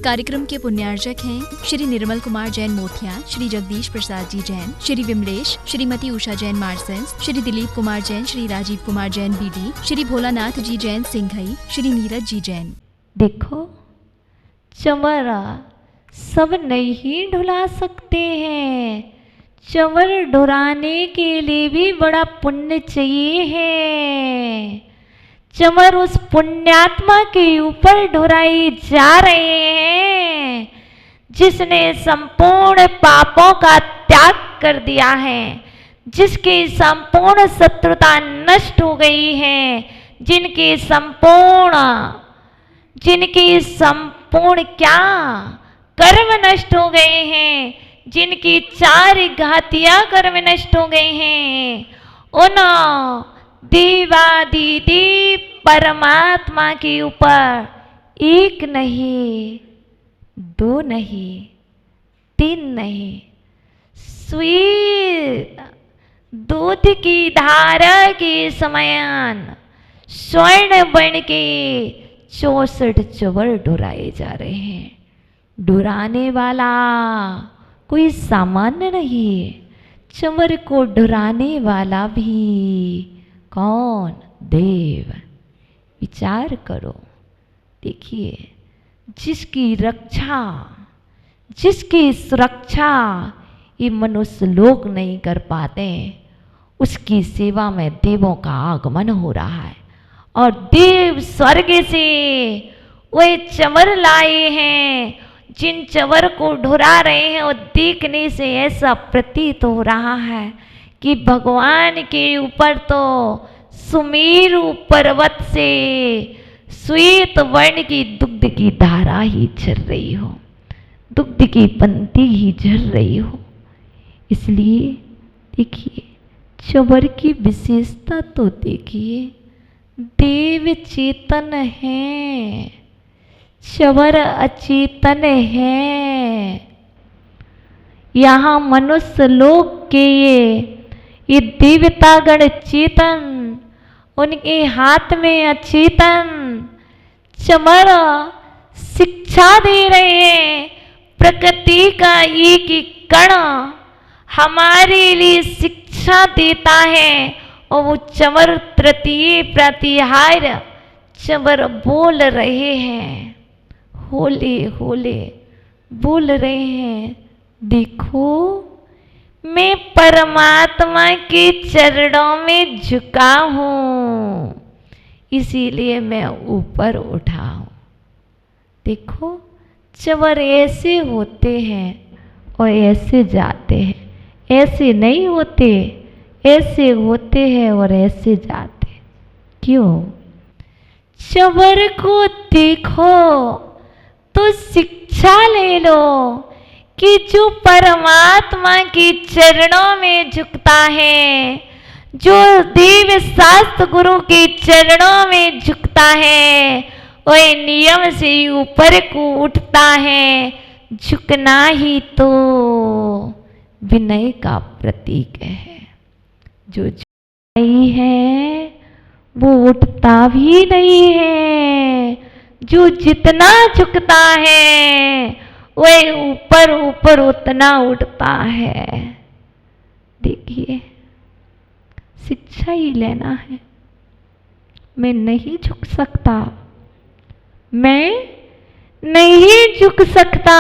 कार्यक्रम के पुण्यार्चक हैं श्री निर्मल कुमार जैन मोथिया, श्री जगदीश प्रसाद जी जैन, श्री विमलेश, श्रीमती उषा जैन मार्सेंस, श्री दिलीप कुमार जैन, श्री राजीव कुमार जैन बीडी, श्री भोलानाथ जी जैन सिंघई, श्री नीरज जी जैन। देखो चंवर सब नहीं ढुला सकते हैं, चंवर ढुराने के लिए भी बड़ा पुण्य चाहिए है। चंवर उस पुण्यात्मा के ऊपर ढुराई जा रहे हैं जिसने संपूर्ण पापों का त्याग कर दिया है, जिसकी संपूर्ण शत्रुता नष्ट हो गई है, जिनकी संपूर्ण क्या कर्म नष्ट हो गए हैं, जिनकी 4 घातिया कर्म नष्ट हो गए हैं, उन देवादिदेव परमात्मा के ऊपर 1 नहीं, 2 नहीं, 3 नहीं, स्वीत दूध की धारा के समान स्वर्ण बन के 64 चंवर ढुराए जा रहे हैं। ढुराने वाला कोई सामान्य नहीं है, चंवर को ढुराने वाला भी कौन? देव। विचार करो, देखिए जिसकी रक्षा, जिसकी सुरक्षा ये मनुष्य लोग नहीं कर पाते, उसकी सेवा में देवों का आगमन हो रहा है और देव स्वर्ग से वे चंवर लाए हैं। जिन चंवर को ढुरा रहे हैं वो देखने से ऐसा प्रतीत हो रहा है कि भगवान के ऊपर तो सुमेरु पर्वत से श्वेत वर्ण की दुग्ध की धारा ही झर रही हो, दुग्ध की पंक्ति ही झर रही हो। इसलिए देखिए चंवर की विशेषता तो देखिए, देव चेतन है, चंवर अचेतन है। यहाँ मनुष्य लोक के ये देवतागण चेतन, उनके हाथ में अचेतन चंवर शिक्षा दे रहे हैं। प्रकृति का एक कण हमारे लिए शिक्षा देता है और वो चंवर तृतीय प्रतिहार चंवर बोल रहे हैं, होले होले बोल रहे हैं, देखो मैं परमात्मा के चरणों में झुका हूँ, इसीलिए मैं ऊपर उठा हूँ। देखो चंवर ऐसे होते हैं और ऐसे जाते हैं, ऐसे नहीं होते, ऐसे होते हैं और ऐसे जाते। क्यों? चंवर को देखो तो शिक्षा ले लो कि जो परमात्मा के चरणों में झुकता है, जो देव शास्त्र गुरु के चरणों में झुकता है, वह नियम से ऊपर को उठता है। झुकना ही तो विनय का प्रतीक है। जो झुकाई है वो उठता भी नहीं है, जो जितना झुकता है वह ऊपर ऊपर उतना उठता है। देखिए शिक्षा ही लेना है। मैं नहीं झुक सकता, मैं नहीं झुक सकता,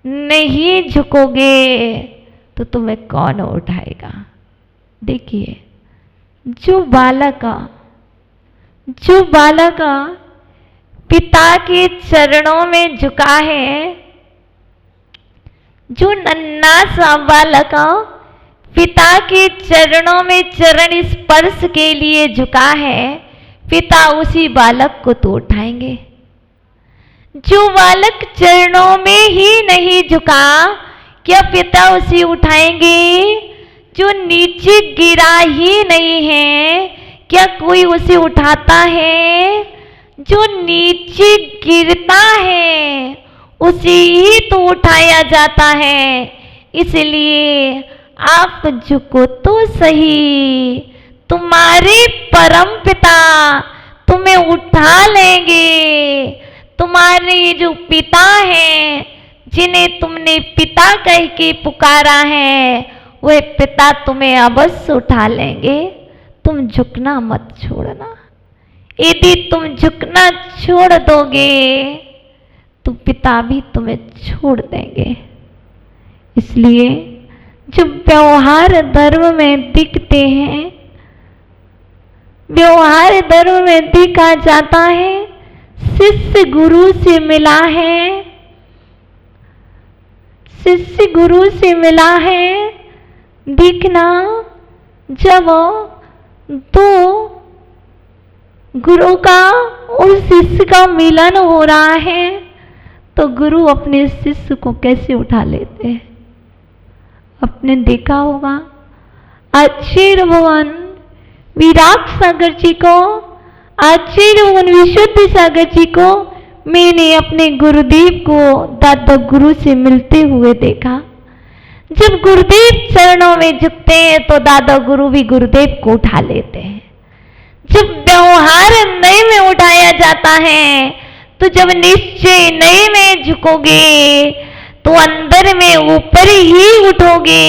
नहीं झुकोगे तो तुम्हें कौन उठाएगा? देखिए जो बालक पिता के चरणों में झुका है, जो नन्हा सा बालक पिता के चरणों में चरण स्पर्श के लिए झुका है, पिता उसी बालक को तो उठाएंगे। जो बालक चरणों में ही नहीं झुका, क्या पिता उसे उठाएंगे? जो नीचे गिरा ही नहीं है, क्या कोई उसे उठाता है? जो नीचे गिरता है उसे ही तो उठाया जाता है। इसलिए आप झुको तो सही, तुम्हारे परम पिता तुम्हें उठा लेंगे, तुम्हारे जो पिता हैं, जिन्हें तुमने पिता कह के पुकारा है, वह पिता तुम्हें अवश्य उठा लेंगे। तुम झुकना मत छोड़ना। यदि तुम झुकना छोड़ दोगे तो पिता भी तुम्हें छोड़ देंगे। इसलिए जो व्यवहार धर्म में दिखते हैं, व्यवहार धर्म में देखा जाता है, शिष्य गुरु से मिला है, शिष्य गुरु से मिला है। देखना, जब दो गुरु का और शिष्य का मिलन हो रहा है तो गुरु अपने शिष्य को कैसे उठा लेते हैं। आपने देखा होगा आचार्य भगवान विराट सागर जी को, आचार्य भगवान विशुद्ध सागर जी को मैंने अपने गुरुदेव को दादा गुरु से मिलते हुए देखा। जब गुरुदेव चरणों में झुकते हैं तो दादा गुरु भी गुरुदेव को उठा लेते हैं। जब व्यवहार नए में उठाया जाता है तो जब निश्चय नए में झुकोगे तो अंदर में ऊपर ही उठोगे।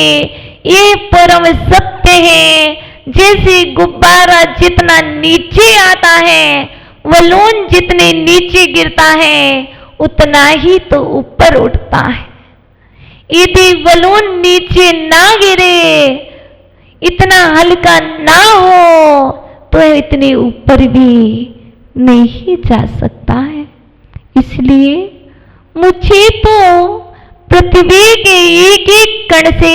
ये परम सत्य है। जैसे गुब्बारा जितना नीचे आता है, बलून जितने नीचे गिरता है, उतना ही तो ऊपर उठता है। यदि बलून नीचे ना गिरे, इतना हल्का ना हो, तो इतने ऊपर भी नहीं जा सकता है। इसलिए मुझे तो पृथ्वी के एक एक कण से,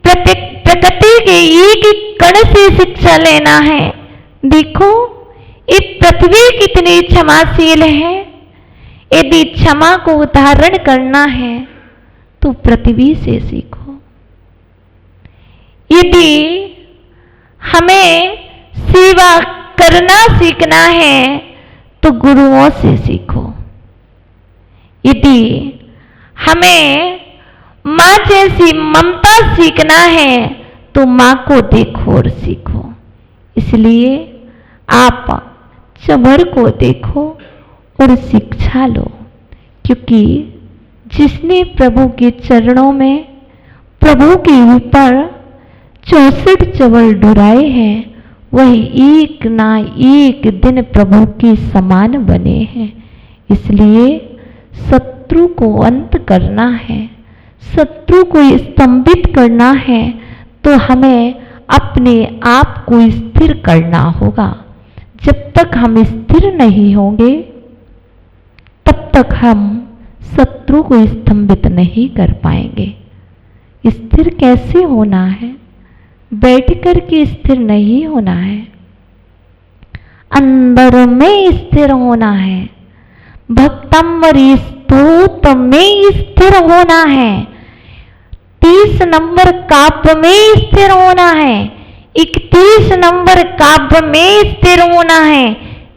प्रकृति के एक एक कण से शिक्षा लेना है। देखो ये पृथ्वी कितनी क्षमाशील है। यदि क्षमा को धारण करना है तो पृथ्वी से सीखो। यदि हमें सेवा करना सीखना है तो गुरुओं से सीखो। यदि हमें माँ जैसी ममता सीखना है तो माँ को देखो और सीखो। इसलिए आप चबर को देखो और शिक्षा लो, क्योंकि जिसने प्रभु के चरणों में, प्रभु के ऊपर 64 चवर डुराए हैं, वही एक ना एक दिन प्रभु के समान बने हैं। इसलिए शत्रु को अंत करना है, शत्रु को स्तंभित करना है तो हमें अपने आप को स्थिर करना होगा। जब तक हम स्थिर नहीं होंगे तब तक हम शत्रु को स्तंभित नहीं कर पाएंगे। स्थिर कैसे होना है? बैठ कर के स्थिर नहीं होना है, अंदर में स्थिर होना है। भक्तंबर स्तोत्र में स्थिर होना है। 30 नंबर काव्य में स्थिर होना है। 31 नंबर काव्य में स्थिर होना है।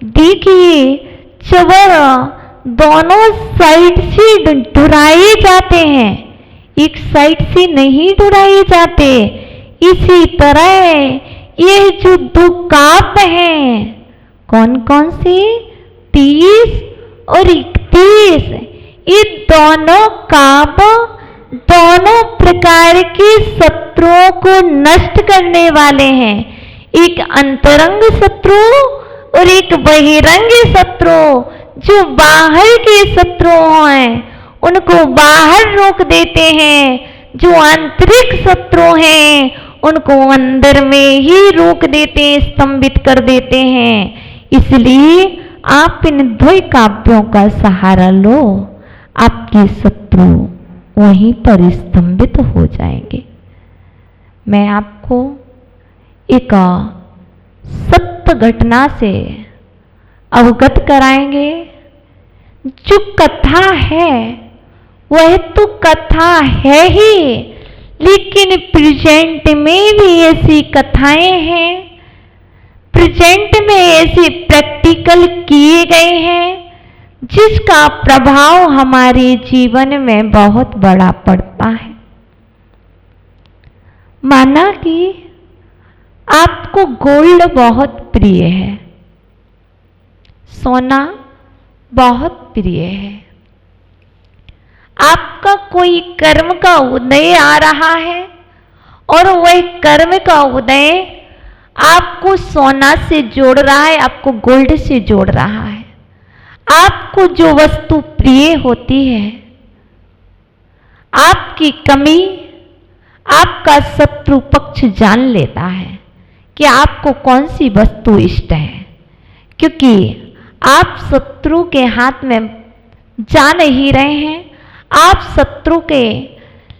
देखिए चवर दोनों साइड से ढुराए जाते हैं, एक साइड से नहीं ढुराए जाते। इसी तरह ये जो दो काव्य हैं, कौन कौन से? 30 और 31, ये दोनों काव्य दोनों प्रकार के शत्रुओं को नष्ट करने वाले हैं। एक अंतरंग शत्रु और एक बहिरंग शत्रु। जो बाहर के शत्रु हैं उनको बाहर रोक देते हैं, जो आंतरिक शत्रु हैं उनको अंदर में ही रोक देते हैं, स्तंभित कर देते हैं। इसलिए आप इन द्वय काव्यों का सहारा लो, आपके शत्रु वहीं पर स्तंभित हो जाएंगे। मैं आपको एक सत्य घटना से अवगत कराएंगे। जो कथा है वह तो कथा है ही, लेकिन प्रेजेंट में भी ऐसी कथाएं हैं, प्रेजेंट में ऐसे प्रैक्टिकल किए गए हैं जिसका प्रभाव हमारे जीवन में बहुत बड़ा पड़ता है। माना कि आपको गोल्ड बहुत प्रिय है, सोना बहुत प्रिय है। आपका कोई कर्म का उदय आ रहा है और वह कर्म का उदय आपको सोना से जोड़ रहा है, आपको गोल्ड से जोड़ रहा है। आपको जो वस्तु प्रिय होती है, आपकी कमी आपका शत्रु पक्ष जान लेता है कि आपको कौन सी वस्तु इष्ट है, क्योंकि आप शत्रु के हाथ में जा नहीं रहे हैं। आप शत्रु के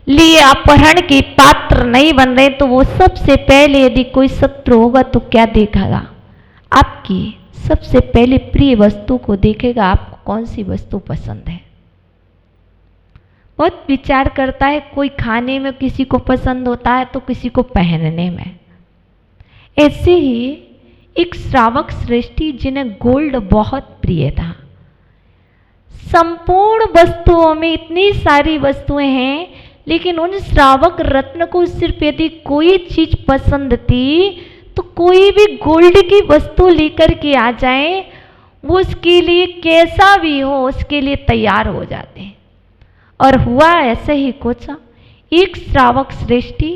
लिए अपहरण के पात्र नहीं बन रहे। तो वो सबसे पहले यदि कोई शत्रु होगा तो क्या देखेगा? आपकी सबसे पहले प्रिय वस्तु को देखेगा, आपको कौन सी वस्तु पसंद है। बहुत विचार करता है, कोई खाने में किसी को पसंद होता है तो किसी को पहनने में। ऐसे ही एक श्रावक श्रेष्ठी जिन्हें गोल्ड बहुत प्रिय था। संपूर्ण वस्तुओं में इतनी सारी वस्तुएं हैं, लेकिन उन श्रावक रत्न को सिर्फ यदि कोई चीज पसंद थी तो कोई भी गोल्ड की वस्तु लेकर के आ जाए, वो उसके लिए कैसा भी हो उसके लिए तैयार हो जाते हैं। और हुआ ऐसे ही कुछ। एक श्रावक श्रेष्ठी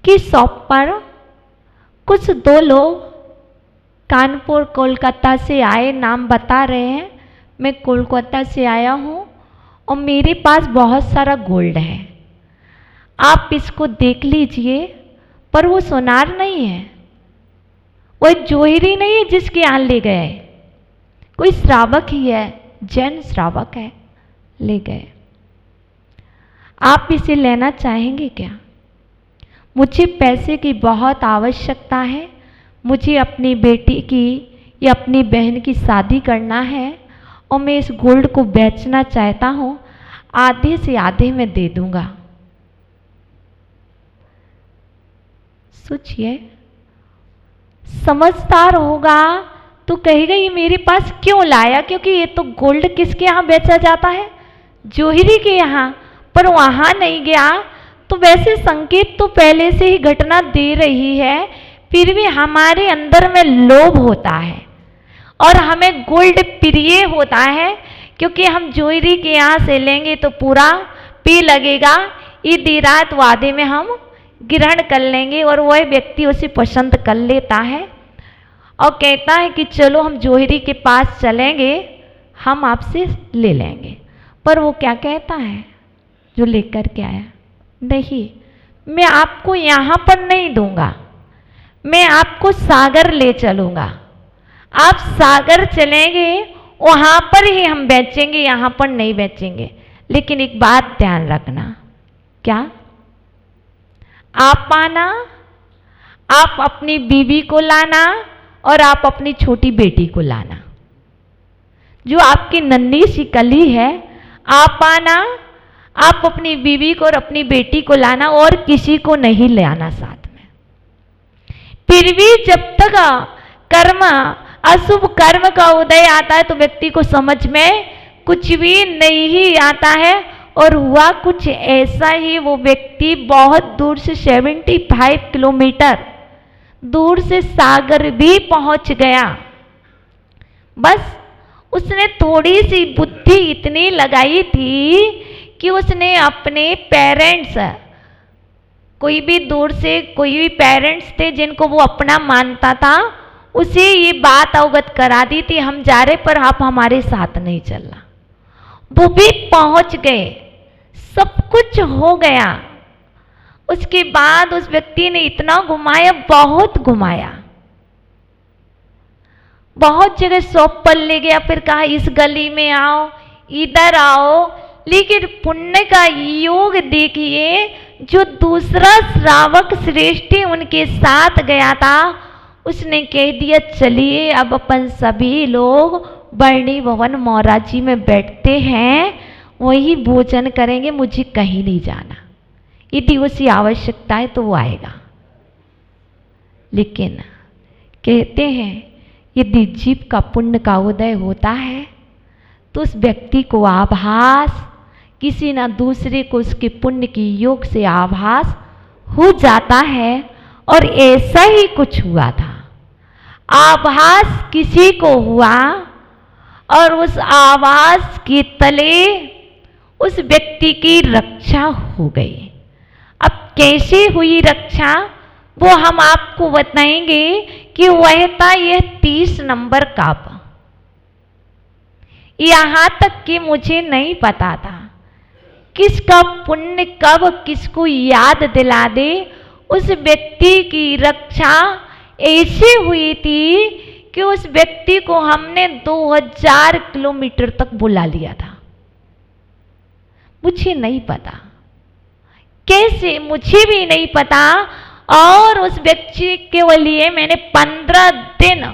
की शॉप पर कुछ दो लोग कानपुर कोलकाता से आए, नाम बता रहे हैं, मैं कोलकाता से आया हूँ और मेरे पास बहुत सारा गोल्ड है, आप इसको देख लीजिए। पर वो सोनार नहीं है, वो जोहरी नहीं है जिसके यहाँ ले गए, कोई श्रावक ही है, जैन श्रावक है, ले गए। आप इसे लेना चाहेंगे क्या? मुझे पैसे की बहुत आवश्यकता है, मुझे अपनी बेटी की या अपनी बहन की शादी करना है और मैं इस गोल्ड को बेचना चाहता हूँ, आधे से आधे में दे दूंगा। सोचिए, समझदार होगा तो कहेगा ये मेरे पास क्यों लाया, क्योंकि ये तो गोल्ड किसके यहाँ बेचा जाता है? जोहरी के यहाँ। पर वहाँ नहीं गया तो वैसे संकेत तो पहले से ही घटना दे रही है, फिर भी हमारे अंदर में लोभ होता है और हमें गोल्ड प्रिय होता है, क्योंकि हम जोहरी के यहाँ से लेंगे तो पूरा पी लगेगा, इतनी रात वादे में हम ग्रहण कर लेंगे और वह व्यक्ति उसे पसंद कर लेता है और कहता है कि चलो हम जोहरी के पास चलेंगे, हम आपसे ले लेंगे। पर वो क्या कहता है जो लेकर के आया? नहीं, मैं आपको यहाँ पर नहीं दूंगा, मैं आपको सागर ले चलूँगा, आप सागर चलेंगे, वहाँ पर ही हम बेचेंगे, यहाँ पर नहीं बेचेंगे। लेकिन एक बात ध्यान रखना। क्या? आप आना, आप अपनी बीवी को लाना और आप अपनी छोटी बेटी को लाना, जो आपकी नन्ही सी कली है, आप आना, आप अपनी बीवी को और अपनी बेटी को लाना और किसी को नहीं ले आना साथ में। फिर भी जब तक कर्म, अशुभ कर्म का उदय आता है तो व्यक्ति को समझ में कुछ भी नहीं आता है। और हुआ कुछ ऐसा ही, वो व्यक्ति बहुत दूर से 75 किलोमीटर दूर से सागर भी पहुंच गया। बस उसने थोड़ी सी बुद्धि इतनी लगाई थी कि उसने अपने पेरेंट्स, कोई भी दूर से कोई भी पेरेंट्स थे जिनको वो अपना मानता था, उसे ये बात अवगत करा दी थी, हम जा रहे पर आप हमारे साथ नहीं चलना। वो भी पहुंच गए, सब कुछ हो गया। उसके बाद उस व्यक्ति ने इतना घुमाया, बहुत घुमाया, बहुत जगह शॉप पर ले गया, फिर कहा इस गली में आओ, इधर आओ। लेकिन पुण्य का योग देखिए, जो दूसरा श्रावक श्रेष्ठी उनके साथ गया था, उसने कह दिया चलिए अब अपन सभी लोग बरनी भवन मौराजी में बैठते हैं, वही भोजन करेंगे, मुझे कहीं नहीं जाना, यदि उसी आवश्यकता है तो वो आएगा। लेकिन कहते हैं यदि जीव का पुण्य का उदय होता है तो उस व्यक्ति को आभास, किसी ना दूसरे को उसके पुण्य की योग से आभास हो जाता है। और ऐसा ही कुछ हुआ था। आभास किसी को हुआ और उस आवाज के तले उस व्यक्ति की रक्षा हो गई। अब कैसे हुई रक्षा वो हम आपको बताएंगे कि वह था यह 30 नंबर काबा। यहां तक कि मुझे नहीं पता था किसका पुण्य कब किसको याद दिला दे। उस व्यक्ति की रक्षा ऐसी हुई थी कि उस व्यक्ति को हमने 2000 किलोमीटर तक बुला लिया था। मुझे नहीं पता कैसे, मुझे भी नहीं पता। और उस व्यक्ति के लिए मैंने 15 दिन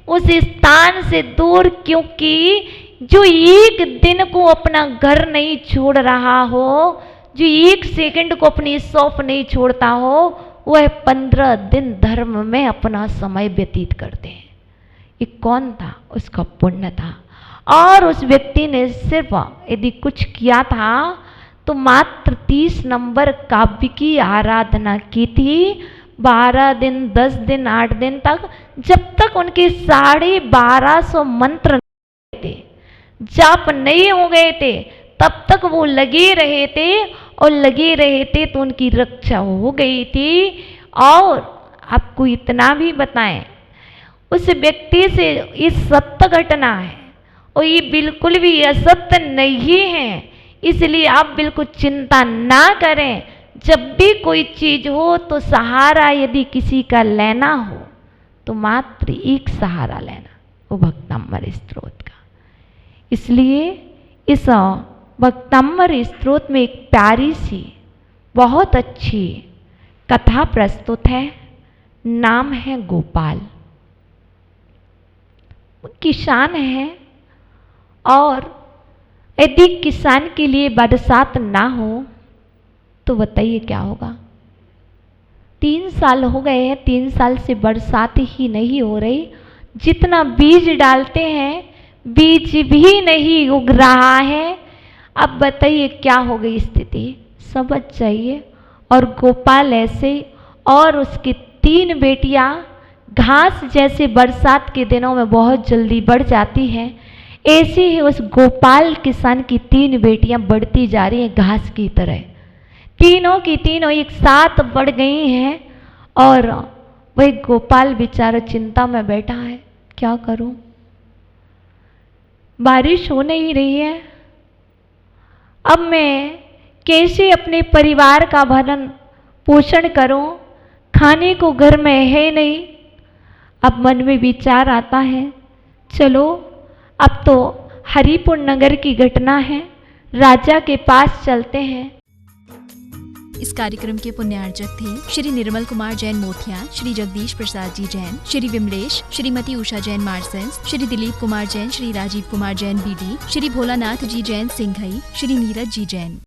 उस स्थान से दूर, क्योंकि जो एक दिन को अपना घर नहीं छोड़ रहा हो, जो एक सेकंड को अपनी शॉप नहीं छोड़ता हो, वह 15 दिन धर्म में अपना समय व्यतीत करते हैं। ये कौन था? उसका पुण्य था। और उस व्यक्ति ने सिर्फ यदि कुछ किया था तो मात्र 30 नंबर काव्य की आराधना की थी। 12 दिन, 10 दिन, 8 दिन तक, जब तक उनके 1250 मंत्र थे, जाप नहीं हो गए थे, तब तक वो लगे रहे थे। और लगे रहे थे तो उनकी रक्षा हो गई थी। और आपको इतना भी बताएं, उस व्यक्ति से ये सत्य घटना है और ये बिल्कुल भी असत्य नहीं है, इसलिए आप बिल्कुल चिंता ना करें। जब भी कोई चीज हो तो सहारा यदि किसी का लेना हो तो मात्र एक सहारा लेना, वो भक्तामृत स्तोत्र का। इसलिए इस भक्तामृत स्तोत्र में एक प्यारी सी बहुत अच्छी कथा प्रस्तुत है। नाम है गोपाल। किसान है और यदि किसान के लिए बरसात ना हो तो बताइए क्या होगा। 3 साल हो गए हैं, 3 साल से बरसात ही नहीं हो रही। जितना बीज डालते हैं बीज भी नहीं उग रहा है। अब बताइए क्या हो गई स्थिति, समझ जाइए। और गोपाल ऐसे, और उसकी 3 बेटियां घास जैसे बरसात के दिनों में बहुत जल्दी बढ़ जाती हैं, ऐसे ही उस गोपाल किसान की 3 बेटियां बढ़ती जा रही हैं घास की तरह। तीनों की तीनों एक साथ बढ़ गई हैं और वही गोपाल बेचारा चिंता में बैठा है, क्या करूं, बारिश हो नहीं रही है, अब मैं कैसे अपने परिवार का भरण पोषण करूं, खाने को घर में है नहीं। अब मन में विचार आता है, चलो अब तो हरिपुर नगर की घटना है, राजा के पास चलते हैं। इस कार्यक्रम के पुण्यार्चक थे श्री निर्मल कुमार जैन मोथिया, श्री जगदीश प्रसाद जी जैन, श्री विमलेश, श्रीमती उषा जैन मार्सेंस, श्री दिलीप कुमार जैन, श्री राजीव कुमार जैन बीडी, श्री भोलानाथ जी जैन सिंघई, श्री नीरज जी जैन।